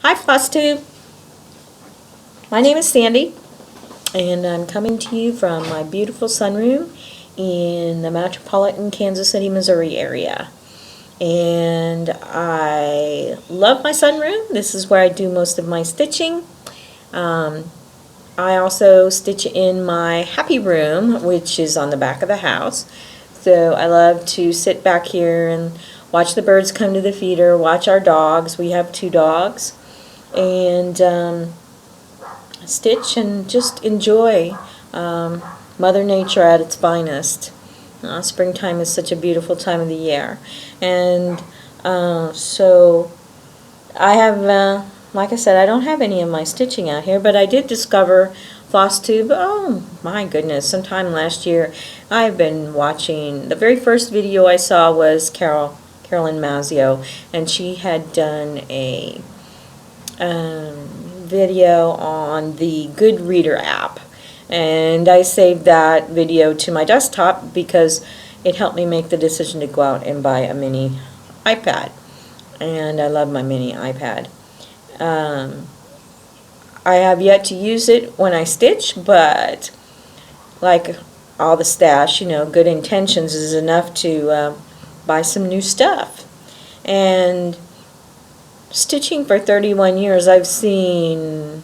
Hi FlossTube, my name is Sandy and I'm coming to you from my beautiful sunroom in the metropolitan Kansas City, Missouri area. And I love my sunroom. This is where I do most of my stitching. I also stitch in my happy room, which is on the back of the house. So I love to sit back here and watch the birds come to the feeder, watch our dogs. We have 2 dogs. And stitch and just enjoy Mother Nature at its finest. Springtime is such a beautiful time of the year. And so I have, like I said, I don't have any of my stitching out here, but I did discover FlossTube, oh my goodness, sometime last year. I've been watching, the very first video I saw was Carolyn Mazzio, and she had done a video on the Good Reader app, and I saved that video to my desktop because it helped me make the decision to go out and buy a mini iPad, and I love my mini iPad. I have yet to use it when I stitch, but like all the stash, you know, good intentions is enough to buy some new stuff. And stitching for 31 years, I've seen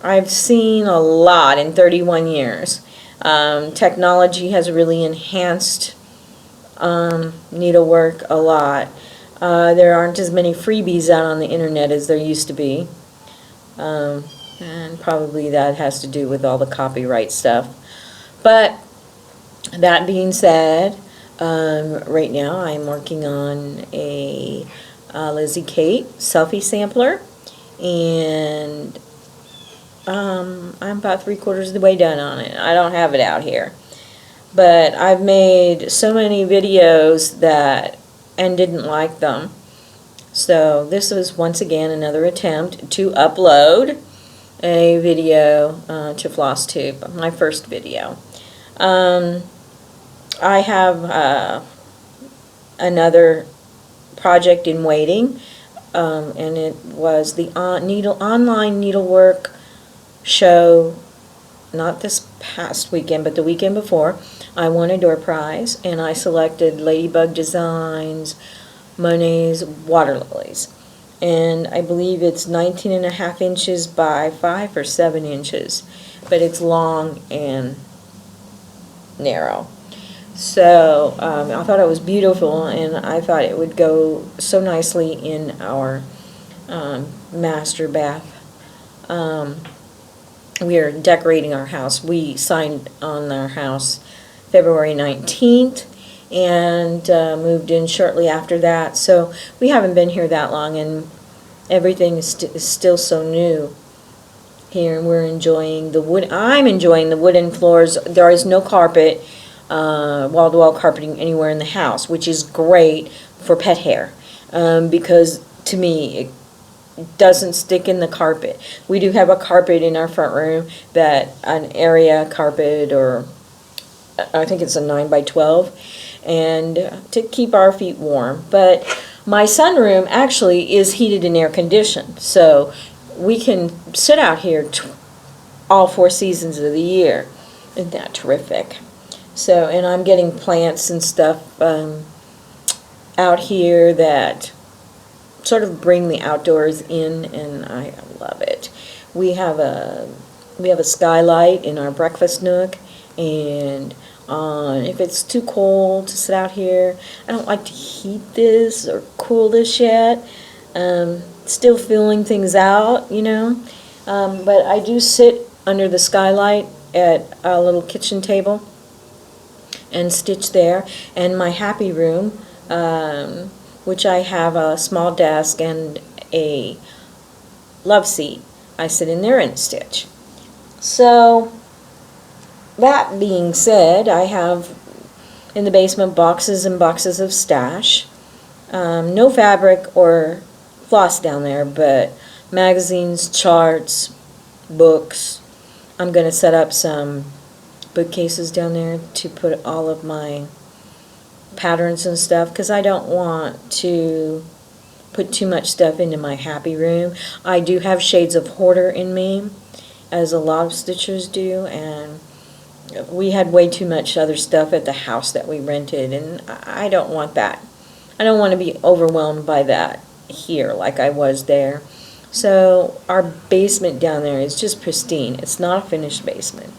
a lot in 31 years. Technology has really enhanced needlework a lot. There aren't as many freebies out on the internet as there used to be. And probably that has to do with all the copyright stuff. But that being said, right now I'm working on a Lizzie Kate selfie sampler, and I'm about 3/4 of the way done on it. I don't have it out here, but I've made so many videos and didn't like them, so this was once again another attempt to upload a video to FlossTube, my first video. I have another project in waiting, and it was the online needlework show, not this past weekend but the weekend before. I won a door prize, and I selected Ladybug Designs Monet's Water Lilies, and I believe it's 19.5 inches by 5 or 7 inches, but it's long and narrow. So I thought it was beautiful, and I thought it would go so nicely in our master bath. We are decorating our house. We signed on our house February 19th and moved in shortly after that. So we haven't been here that long, and everything is still so new here, and we're enjoying the wood. I'm enjoying the wooden floors. There is no carpet, wall-to-wall carpeting anywhere in the house, which is great for pet hair, because to me it doesn't stick in the carpet. We do have a carpet in our front room, that an area carpet, or I think it's a 9 by 12, and to keep our feet warm. But my sunroom actually is heated and air conditioned, so we can sit out here all 4 seasons of the year. Isn't that terrific? So, and I'm getting plants and stuff out here that sort of bring the outdoors in, and I love it. We have a skylight in our breakfast nook, and if it's too cold to sit out here, I don't like to heat this or cool this yet. Still feeling things out, you know. But I do sit under the skylight at a little kitchen table and stitch there. And my happy room, which I have a small desk and a love seat, I sit in there and stitch. So that being said, I have in the basement boxes and boxes of stash. No fabric or floss down there, but magazines, charts, books. I'm going to set up some bookcases down there to put all of my patterns and stuff, because I don't want to put too much stuff into my happy room. I do have shades of hoarder in me, as a lot of stitchers do, and we had way too much other stuff at the house that we rented, and I don't want that. I don't want to be overwhelmed by that here like I was there. So our basement down there is just pristine. It's not a finished basement,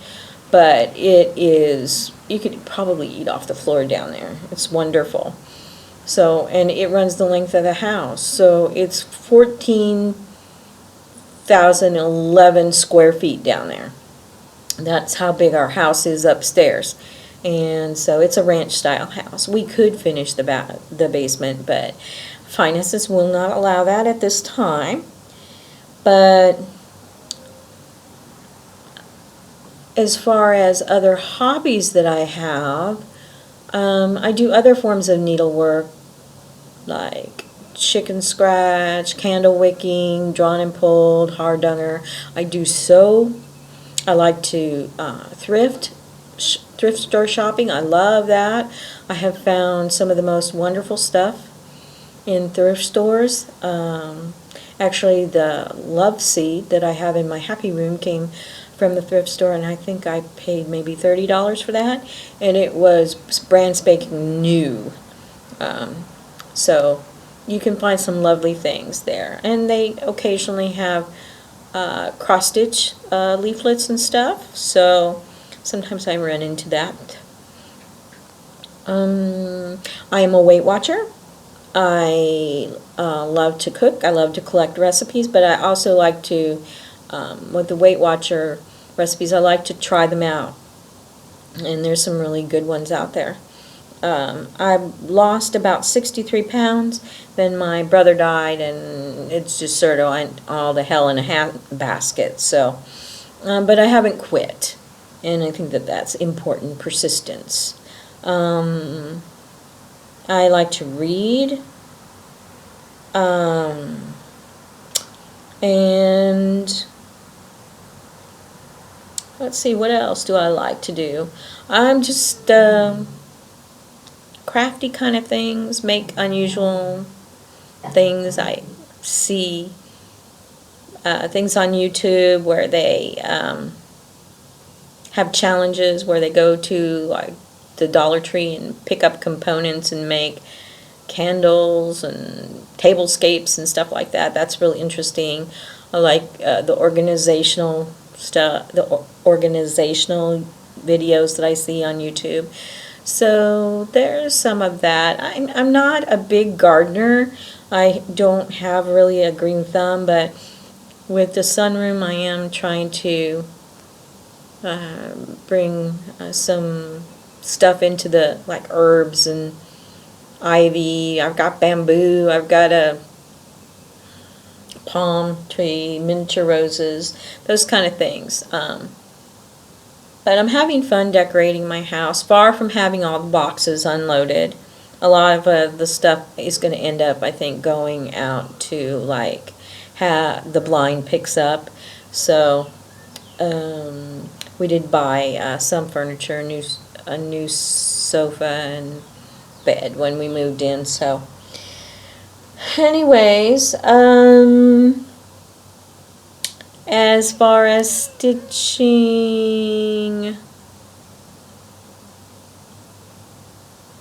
but it is, you could probably eat off the floor down there. It's wonderful. So, and it runs the length of the house. So it's 14,011 square feet down there. That's how big our house is upstairs. And so it's a ranch style house. We could finish the basement, but finances will not allow that at this time. But as far as other hobbies that I have, I do other forms of needlework, like chicken scratch, candle wicking, drawn and pulled, hardanger. I do sew. I like to thrift store shopping. I love that. I have found some of the most wonderful stuff in thrift stores. Actually, the love seat that I have in my happy room came from the thrift store, and I think I paid maybe $30 for that, and it was brand spanking new. So you can find some lovely things there, and they occasionally have cross stitch leaflets and stuff, so sometimes I run into that. I am a Weight Watcher. I love to cook. I love to collect recipes, but I also like to, with the Weight Watcher recipes, I like to try them out. And there's some really good ones out there. I've lost about 63 pounds. Then my brother died, and it's just sort of went all the hell in a basket. So, but I haven't quit, and I think that that's important. Persistence. I like to read, and let's see, what else do I like to do? I'm just crafty kind of things, make unusual things. I see things on YouTube where they have challenges where they go to like the Dollar Tree and pick up components and make candles and tablescapes and stuff like that. That's really interesting. I like the organizational stuff, the organizational videos that I see on YouTube. So there's some of that. I'm not a big gardener. I don't have really a green thumb, but with the sunroom I am trying to bring some stuff into the, like, herbs and ivy. I've got bamboo. I've got a palm tree, miniature roses, those kind of things. But I'm having fun decorating my house, far from having all the boxes unloaded. A lot of the stuff is going to end up, I think, going out to, like, the blind picks up. So we did buy some furniture, a new sofa and bed when we moved in. So anyways, as far as stitching,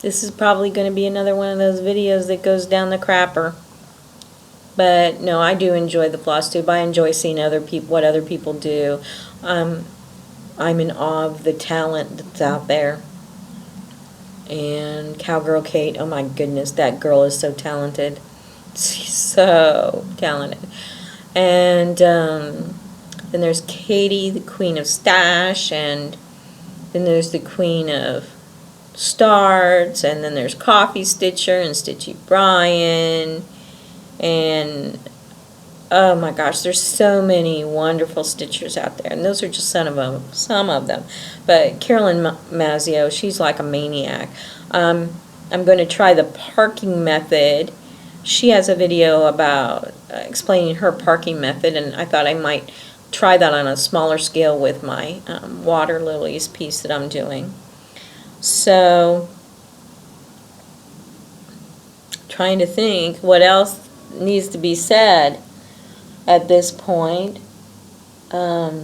this is probably going to be another one of those videos that goes down the crapper. But no, I do enjoy the FlossTube. I enjoy seeing what other people do. I'm in awe of the talent that's out there. And Cowgirl Kate, oh my goodness, that girl is so talented. She's so talented. And then there's Katie, the Queen of Stash, and then there's the Queen of Starts, and then there's Coffee Stitcher and Stitchy Brian, and oh my gosh, there's so many wonderful stitchers out there, and those are just some of them. But Carolyn Mazzio, she's like a maniac. I'm going to try the parking method. She has a video about explaining her parking method, and I thought I might try that on a smaller scale with my water lilies piece that I'm doing. So, trying to think what else needs to be said at this point. I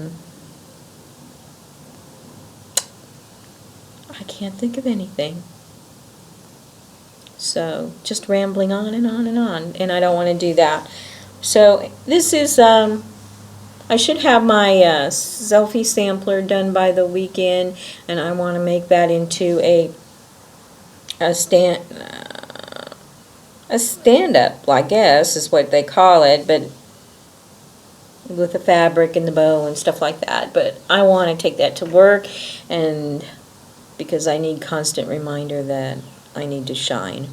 can't think of anything. So, just rambling on and on and on, and I don't want to do that. So, this is, I should have my selfie sampler done by the weekend, and I want to make that into a stand-up, I guess, is what they call it, but with the fabric and the bow and stuff like that. But I want to take that to work, and because I need constant reminder that I need to shine.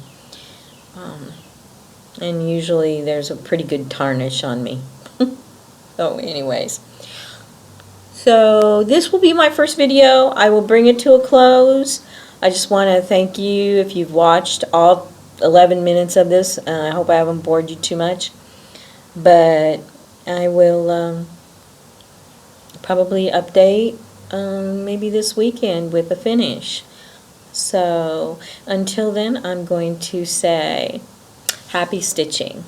And usually there's a pretty good tarnish on me. So anyways. So this will be my first video. I will bring it to a close. I just want to thank you if you've watched all 11 minutes of this. I hope I haven't bored you too much. But I will probably update maybe this weekend with a finish. So until then, I'm going to say happy stitching.